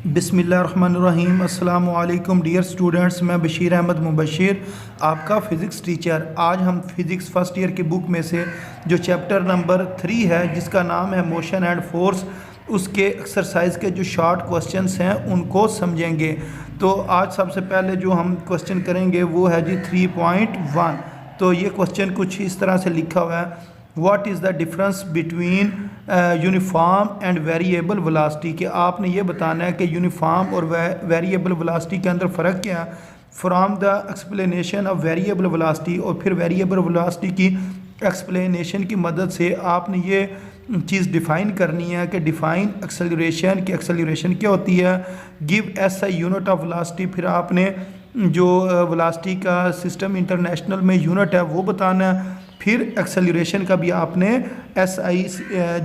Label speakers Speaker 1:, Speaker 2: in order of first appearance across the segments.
Speaker 1: बिस्मिल्लाहिर्रहमानिर्रहीम। अस्सलामु अलैकुम डियर स्टूडेंट्स, मैं बशीर अहमद मुबशिर, आपका फ़िज़िक्स टीचर। आज हम फ़िज़िक्स फ़र्स्ट ईयर की बुक में से जो चैप्टर नंबर 3 है, जिसका नाम है मोशन एंड फोर्स, उसके एक्सरसाइज के जो शॉर्ट क्वेश्चंस हैं उनको समझेंगे। तो आज सबसे पहले जो हम क्वेश्चन करेंगे वो है जी 3.1। तो ये क्वेश्चन कुछ इस तरह से लिखा हुआ है, what is the difference between uniform and variable velocity. कि आपने ये बताना है कि यूनिफॉर्म और वेरिएबल वेलोसिटी के अंदर फ़र्क क्या है। From the explanation of variable velocity, और फिर वेरिएबल वेलोसिटी की एक्सप्लेनेशन की मदद से आपने ये चीज़ डिफ़ाइन करनी है कि डिफ़ाइन एक्सेलरेशन की एक्सेलरेशन क्या होती है। Give S I unit of velocity, फिर आपने जो वेलोसिटी का सिस्टम इंटरनेशनल में यूनिट है वो बताना है। फिर एक्सेलरेशन का भी आपने SI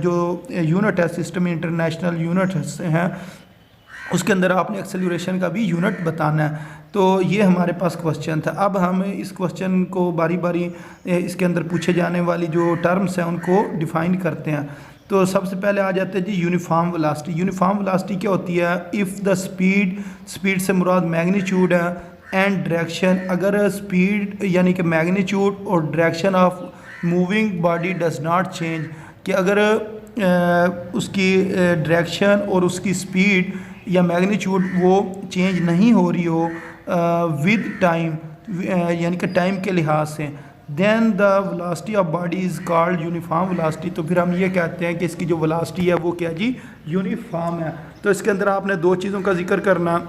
Speaker 1: जो यूनिट है, सिस्टम इंटरनेशनल यूनिट है, उसके अंदर आपने एक्सेलरेशन का भी यूनिट बताना है। तो ये हमारे पास क्वेश्चन था। अब हम इस क्वेश्चन को बारी बारी इसके अंदर पूछे जाने वाली जो टर्म्स हैं उनको डिफ़ाइन करते हैं। तो सबसे पहले आ जाते हैं जी यूनिफॉर्म वेलोसिटी। यूनिफॉर्म वेलोसिटी क्या होती है। इफ़ द स्पीड से मुराद मैग्नीट्यूड है एंड डायरेक्शन, अगर स्पीड यानी कि मैग्नीट्यूड और direction of moving body does not change, कि अगर उसकी डायरेक्शन और उसकी स्पीड या मैग्नीट्यूड वो चेंज नहीं हो रही हो विद टाइम, यानी कि टाइम के लिहाज से, then the velocity of body is called uniform velocity. तो फिर हम ये कहते हैं कि इसकी जो वेलोसिटी है वो क्या जी, यूनिफॉर्म है। तो इसके अंदर आपने दो चीज़ों का जिक्र करना,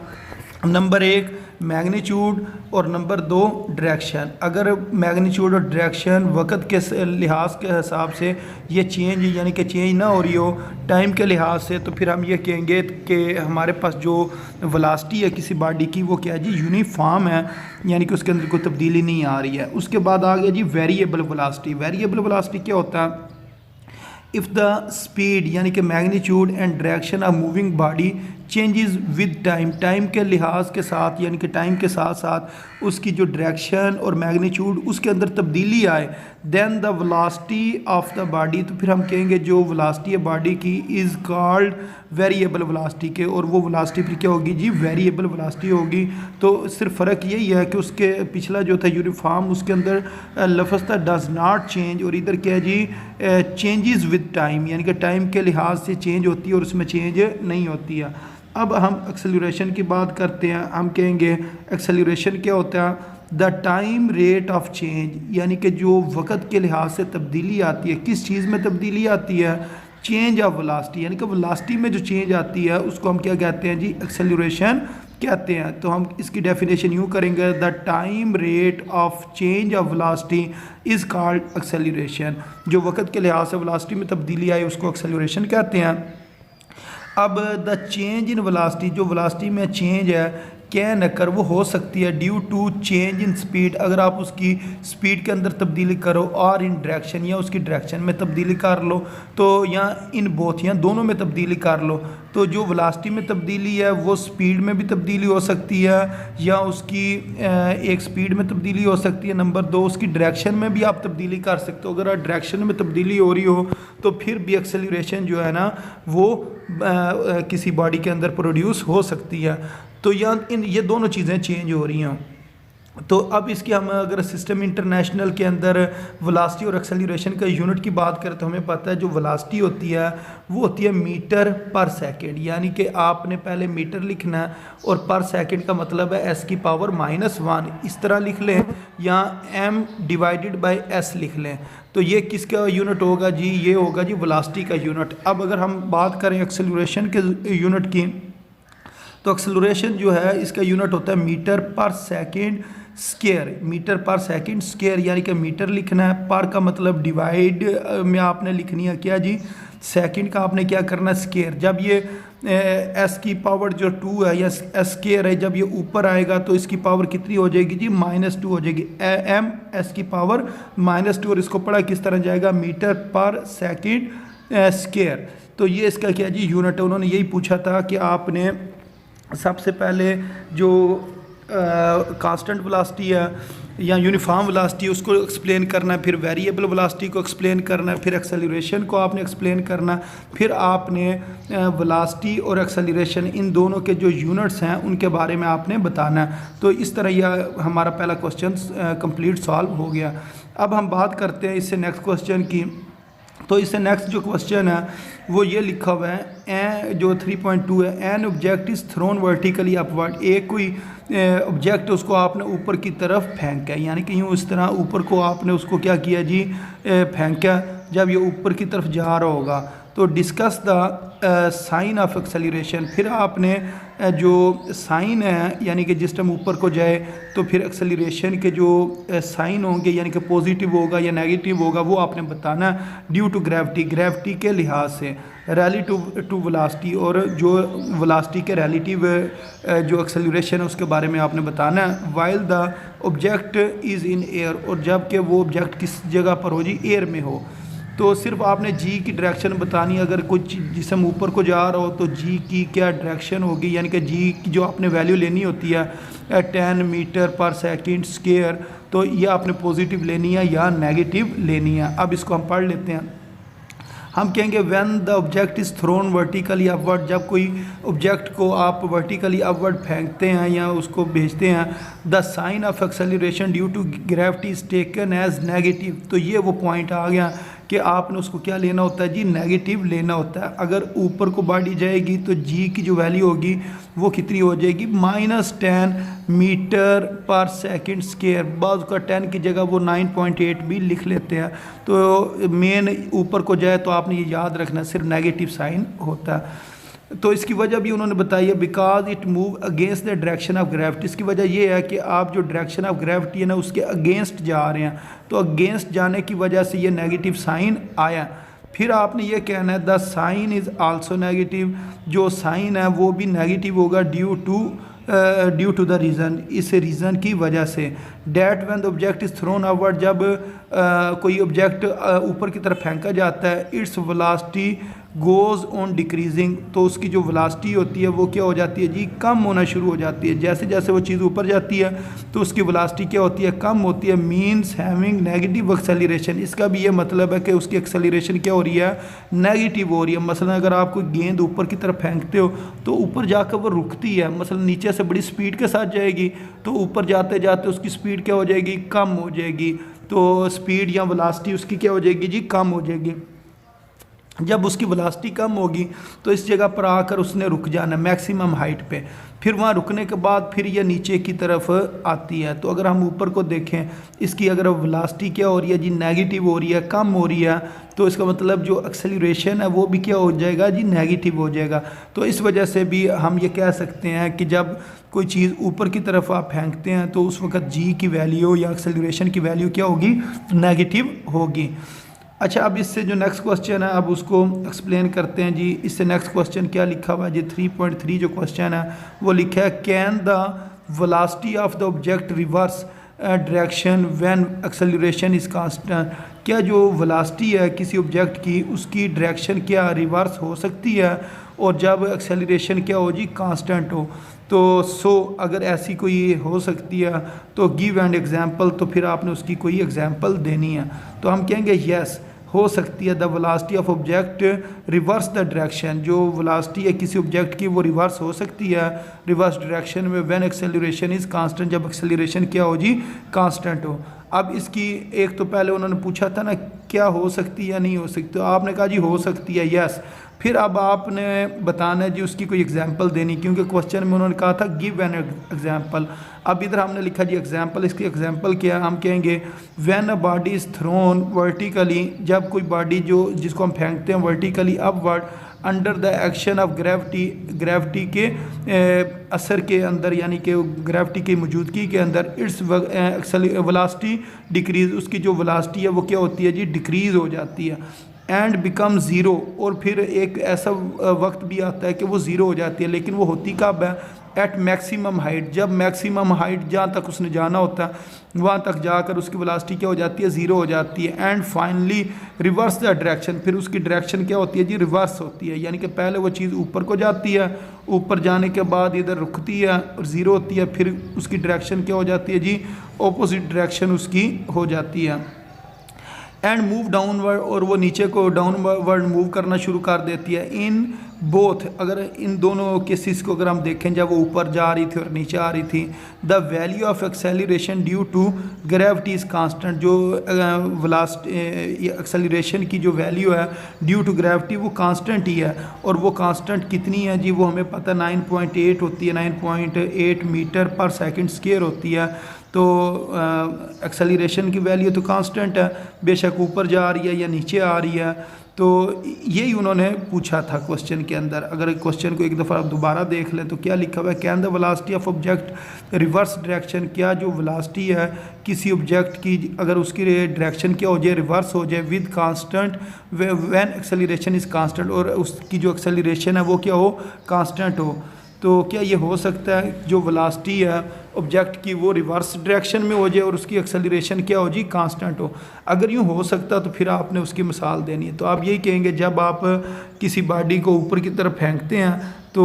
Speaker 1: नंबर 1 मैग्नीट्यूड और नंबर 2 डायरेक्शन। अगर मैग्नीट्यूड और डायरेक्शन वक्त के लिहाज के हिसाब से ये चेंज यानी कि चेंज ना हो रही हो टाइम के लिहाज से, तो फिर हम ये कहेंगे कि हमारे पास जो वेलोसिटी है किसी बॉडी की वो क्या है जी, यूनिफॉर्म है, यानी कि उसके अंदर कोई तब्दीली नहीं आ रही है। उसके बाद आ गया जी वेरिएबल वेलोसिटी। वेरिएबल वेलोसिटी क्या होता है। इफ़ द स्पीड यानी कि magnitude and direction of moving body changes with time, time के लिहाज के साथ, यानी कि टाइम के साथ साथ उसकी जो डायरेक्शन और मैग्नीट्यूड उसके अंदर तब्दीली आए, then the velocity of the body, तो फिर हम कहेंगे जो वेलोसिटी है बॉडी की इज़ कॉल्ड वेरिएबल वेलोसिटी के, और वो वेलोसिटी फिर क्या होगी जी, वेरिएबल वेलोसिटी होगी। तो सिर्फ फ़र्क यही है कि उसके पिछला जो था यूनिफॉर्म, उसके अंदर लफ्ज़ था डज नॉट चेंज, और इधर क्या है जी, चेंजेस विद टाइम, यानी कि टाइम के लिहाज से चेंज होती है और उसमें चेंज नहीं होती है। अब हम एक्सेलरेशन की बात करते हैं। हम कहेंगे एक्सेलरेशन क्या होता है, the time rate of change, यानी कि जो वक्त के लिहाज से तब्दीली आती है। किस चीज़ में तब्दीली आती है, चेंज ऑफ वेलोसिटी, यानी कि वेलोसिटी में जो चेंज आती है उसको हम क्या कहते हैं जी, एक्सेलरेशन कहते हैं। तो हम इसकी डेफिनेशन यूँ करेंगे, the time rate of change of velocity is called acceleration. जो वक्त के लिहाज से वेलोसिटी में तब्दीली आई उसको एक्सेलरेशन कहते हैं। अब द चेंज इन वेलोसिटी, जो वेलोसिटी में चेंज है कैन अकर, वो हो सकती है due to change in speed, अगर आप उसकी स्पीड के अंदर तब्दीली करो, और इन डायरेक्शन या उसकी डायरेक्शन में तब्दीली कर लो, तो या इन बोथ या दोनों में तब्दीली कर लो। तो जो वेलोसिटी में तब्दीली है वो स्पीड में भी तब्दीली हो सकती है, या उसकी एक स्पीड में तब्दीली हो सकती है। नंबर 2 उसकी डायरेक्शन में भी आप तब्दीली कर सकते हो। अगर डायरेक्शन में तब्दीली हो रही हो तो फिर भी एक्सेलरेशन जो है ना वो किसी बॉडी के अंदर प्रोड्यूस हो सकती है। तो ये दोनों चीज़ें चेंज हो रही हैं। तो अब इसकी हम अगर सिस्टम इंटरनेशनल के अंदर वेलोसिटी और एक्सेलरेशन का यूनिट की बात करें तो हमें पता है जो वेलोसिटी होती है वो होती है मीटर पर सेकंड, यानी कि आपने पहले मीटर लिखना है और पर सेकंड का मतलब है s की पावर -1, इस तरह लिख लें, या m डिवाइडेड बाय s लिख लें। तो ये किसका यूनिट होगा जी, ये होगा जी वेलोसिटी का यूनिट। अब अगर हम बात करें एक्सेलरेशन के यूनिट की, तो एक्सेलरेशन जो है इसका यूनिट होता है मीटर पर सेकंड स्क्वायर। मीटर पर सेकंड स्क्वायर, यानी कि मीटर लिखना है, पर का मतलब डिवाइड में आपने लिखनी है क्या जी, सेकंड का आपने क्या करना है, स्क्वायर। जब ये s की पावर जो 2 है या s स्क्वायर है, जब ये ऊपर आएगा तो इसकी पावर कितनी हो जाएगी जी, -2 हो जाएगी, m s की पावर -2, और इसको पढ़ा किस तरह जाएगा, मीटर पर सेकंड स्क्वायर। तो ये इसका क्या जी यूनिट है। उन्होंने यही पूछा था कि आपने सबसे पहले जो कांस्टेंट वेलोसिटी है या यूनिफॉर्म वेलोसिटी, उसको एक्सप्लेन करना है, फिर वेरिएबल वेलोसिटी को एक्सप्लेन करना है, फिर एक्सेलरेशन को आपने एक्सप्लेन करना, फिर आपने वेलोसिटी और एक्सेलरेशन इन दोनों के जो यूनिट्स हैं उनके बारे में आपने बताना है। तो इस तरह यह हमारा पहला क्वेश्चन कंप्लीट सॉल्व हो गया। अब हम बात करते हैं इससे नेक्स्ट क्वेश्चन की। तो इससे नेक्स्ट जो क्वेश्चन है वो ये लिखा हुआ है, जो 3.2 है, an object is thrown vertically upward. एक कोई ऑब्जेक्ट उसको आपने ऊपर की तरफ फेंका, यानी कि यूँ इस तरह ऊपर को आपने उसको क्या किया जी, फेंका। जब ये ऊपर की तरफ जा रहा होगा तो discuss the sign of acceleration. फिर आपने जो साइन है यानी कि जिस टाइम ऊपर को जाए तो फिर एक्सेलरेशन के जो साइन होंगे यानी कि पॉजिटिव होगा या नेगेटिव होगा वो आपने बताना ड्यू टू ग्रेविटी, ग्रेविटी के लिहाज से, रिलेटिव टू वेलोसिटी, और जो वेलोसिटी के रिलेटिव जो एक्सेलरेशन है उसके बारे में आपने बताना है। While the object is in air, और जबकि वो ऑब्जेक्ट किस जगह पर हो जी, एयर में हो। तो सिर्फ आपने जी की डायरेक्शन बतानी। अगर कुछ जिसम ऊपर को जा रहा हो तो जी की क्या डायरेक्शन होगी, यानी कि जी की जो आपने वैल्यू लेनी होती है 10 मीटर पर सेकंड स्क्वायर, तो ये आपने पॉजिटिव लेनी है या नेगेटिव लेनी है। अब इसको हम पढ़ लेते हैं। हम कहेंगे when the object is thrown vertically upward, जब कोई ऑब्जेक्ट को आप वर्टिकली अपवर्ड फेंकते हैं या उसको भेजते हैं, the sign of acceleration due to gravity is taken as negative. तो ये वो पॉइंट आ गया कि आपने उसको क्या लेना होता है जी, नेगेटिव लेना होता है। अगर ऊपर को बढ़ी जाएगी तो जी की जो वैल्यू होगी वो कितनी हो जाएगी, -10 मीटर पर सेकंड स्क्वायर। बाज़ का 10 की जगह वो 9.8 भी लिख लेते हैं। तो मेन ऊपर को जाए तो आपने ये याद रखना सिर्फ नेगेटिव साइन होता है। तो इसकी वजह भी उन्होंने बताई है, because it move against the direction of gravity. इसकी वजह ये है कि आप जो डायरेक्शन ऑफ ग्रेविटी है ना उसके अगेंस्ट जा रहे हैं, तो अगेंस्ट जाने की वजह से ये नेगेटिव साइन आया। फिर आपने ये कहना है the sign is also negative, जो साइन है वो भी नेगेटिव होगा ड्यू टू द रीज़न, इस रीज़न की वजह से। That when the object is thrown upward, जब कोई ऑब्जेक्ट ऊपर की तरफ फेंका जाता है, its velocity goes on decreasing, तो उसकी जो वेलोसिटी होती है वो क्या हो जाती है जी, कम होना शुरू हो जाती है। जैसे जैसे वो चीज़ ऊपर जाती है तो उसकी वेलोसिटी क्या होती है, कम होती है। मीन्स हैविंग नेगेटिव एक्सेलरेशन, इसका भी ये मतलब है कि उसकी एक्सेलरेशन क्या हो रही है, नेगेटिव हो रही है। मसलन अगर आप कोई गेंद ऊपर की तरफ फेंकते हो तो ऊपर जाकर वो रुकती है, मसलन नीचे से बड़ी स्पीड के साथ जाएगी तो ऊपर जाते जाते उसकी स्पीड क्या हो जाएगी, कम हो जाएगी। तो स्पीड या वेलोसिटी उसकी क्या हो जाएगी जी, कम हो जाएगी। जब उसकी वेलोसिटी कम होगी तो इस जगह पर आकर उसने रुक जाना मैक्सिमम हाइट पे। फिर वहाँ रुकने के बाद फिर ये नीचे की तरफ आती है। तो अगर हम ऊपर को देखें, इसकी अगर वेलोसिटी क्या हो रही है जी, नेगेटिव हो रही है, कम हो रही है, तो इसका मतलब जो एक्सेलरेशन है वो भी क्या हो जाएगा जी, नेगेटिव हो जाएगा। तो इस वजह से भी हम ये कह सकते हैं कि जब कोई चीज़ ऊपर की तरफ आप फेंकते हैं तो उस वक्त जी की वैल्यू या एक्सेलरेशन की वैल्यू क्या होगी, नेगेटिव होगी। अच्छा, अब इससे जो नेक्स्ट क्वेश्चन है अब उसको एक्सप्लेन करते हैं जी। इससे नेक्स्ट क्वेश्चन क्या लिखा हुआ है जी, 3.3 जो क्वेश्चन है वो लिखा है, can the velocity of the object reverse direction when acceleration is constant. क्या जो वेलोसिटी है किसी ऑब्जेक्ट की उसकी डायरेक्शन क्या रिवर्स हो सकती है और जब एक्सेलरेशन क्या हो जी, कांस्टेंट हो। तो अगर ऐसी कोई हो सकती है तो गिव एंड एग्जांपल, तो फिर आपने उसकी कोई एग्जांपल देनी है। तो हम कहेंगे यस, हो सकती है the velocity of object reverse the direction, जो वेलोसिटी है किसी ऑब्जेक्ट की वो रिवर्स हो सकती है रिवर्स डायरेक्शन में व्हेन एक्सेलरेशन इज़ कांस्टेंट, जब एक्सेलरेशन क्या हो जी, कांस्टेंट हो। अब इसकी एक तो पहले उन्होंने पूछा था ना क्या हो सकती है या नहीं हो सकती, तो आपने कहा जी हो सकती है, यस। फिर अब आपने बताना है जी उसकी कोई एग्जांपल देनी, क्योंकि क्वेश्चन में उन्होंने कहा था गिव एन एग्जांपल। अब इधर हमने लिखा जी एग्जांपल, इसकी एग्जांपल क्या है, हम कहेंगे when a body is thrown vertically, जब कोई बॉडी जो जिसको हम फेंकते हैं vertically upward under the action of gravity, gravity के असर के अंदर, यानी कि ग्रेविटी की मौजूदगी के अंदर, इट्स वेलोसिटी डिक्रीज, उसकी जो वेलोसिटी है वो क्या होती है जी, डिक्रीज़ हो जाती है। एंड बिकम ज़ीरो, और फिर एक ऐसा वक्त भी आता है कि वो ज़ीरो हो जाती है, लेकिन वो होती कब है? एट मैक्सिमम हाइट, जब मैक्सिमम हाइट जहाँ तक उसने जाना होता है वहाँ तक जाकर उसकी वेलोसिटी क्या हो जाती है? ज़ीरो हो जाती है। And finally reverse the direction, फिर उसकी डायरेक्शन क्या होती है जी? रिवर्स होती है, यानी कि पहले वो चीज़ ऊपर को जाती है, ऊपर जाने के बाद इधर रुकती है और ज़ीरो होती है, फिर उसकी डायरेक्शन क्या हो जाती है जी? ऑपोजिट डायरेक्शन उसकी हो जाती है। एंड मूव डाउनवर्ड, और वो नीचे को डाउनवर्ड मूव करना शुरू कर देती है। इन बोथ, अगर इन दोनों केसेस को अगर हम देखें, जब वो ऊपर जा रही थी और नीचे आ रही थी, the value of acceleration due to gravity is constant, जो एक्सेलरेशन की जो वैल्यू है ड्यू टू ग्रेविटी वो कांस्टेंट ही है। और वो कांस्टेंट कितनी है जी? वो हमें पता 9.8 होती है, 9.8 मीटर पर सेकंड स्क्वायर होती है। तो एक्सेलरेशन की वैल्यू तो कांस्टेंट है, बेशक ऊपर जा रही है या नीचे आ रही है। तो यही उन्होंने पूछा था क्वेश्चन के अंदर। अगर क्वेश्चन को एक दफ़ा आप दोबारा देख लें तो क्या लिखा हुआ है? Can the velocity of object reverse direction, क्या जो वेलोसिटी है किसी ऑब्जेक्ट की, अगर उसकी डायरेक्शन क्या हो जाए? रिवर्स हो जाए with constant when acceleration is constant, और उसकी जो एक्सेलरेशन है वो क्या हो? कांस्टेंट हो। तो क्या ये हो सकता है जो वेलोसिटी है ऑब्जेक्ट की वो रिवर्स डायरेक्शन में हो जाए और उसकी एक्सेलरेशन क्या हो जी? कांस्टेंट हो। अगर यूँ हो सकता तो फिर आपने उसकी मिसाल देनी है। तो आप यही कहेंगे, जब आप किसी बॉडी को ऊपर की तरफ फेंकते हैं तो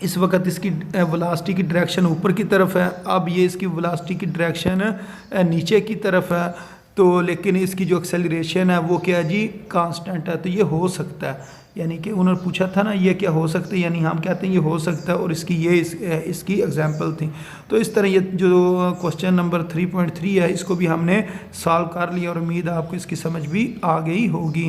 Speaker 1: इस वक्त इसकी वेलोसिटी की डायरेक्शन ऊपर की तरफ है, अब ये इसकी वेलोसिटी की डायरेक्शन नीचे की तरफ है, तो लेकिन इसकी जो एक्सेलरेशन है वो क्या है जी? कांस्टेंट है। तो ये हो सकता है, यानी कि उन्होंने पूछा था ना ये क्या हो सकता है, यानी हम कहते हैं ये हो सकता है, और इसकी ये इसकी एग्जांपल थी। तो इस तरह ये जो क्वेश्चन नंबर 3.3 है इसको भी हमने सॉल्व कर लिया, और उम्मीद है आपको इसकी समझ भी आ गई होगी।